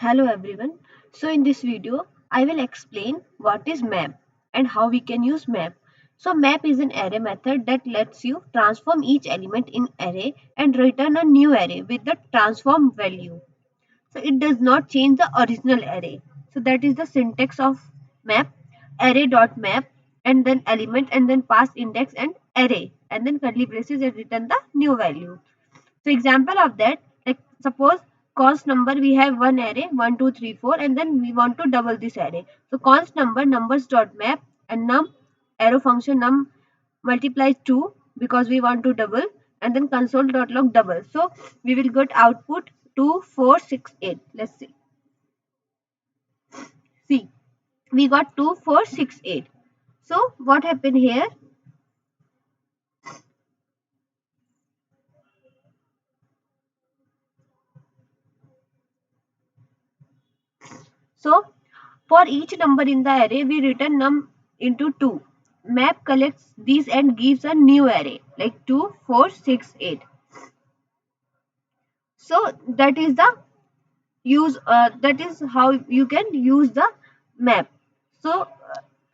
Hello everyone. So in this video, I will explain what is map and how we can use map. So map is an array method that lets you transform each element in array and return a new array with the transform value. So it does not change the original array. So that is the syntax of map, array.map and then element and then pass index and array and then curly braces and return the new value. So example of that, like suppose const number we have one array 1 2 3 4 and then we want to double this array. So const number numbers dot map and num arrow function num multiplies 2 because we want to double and then console dot log double. So we will get output 2468. Let's see. See, we got 2468. So what happened here? So for each number in the array, we return num into 2. Map collects these and gives a new array like 2, 4, 6, 8. So that is the that is how you can use the map. So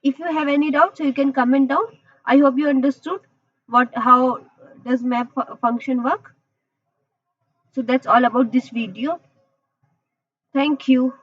if you have any doubts, so you can comment down. I hope you understood how does map function work. So that's all about this video. Thank you.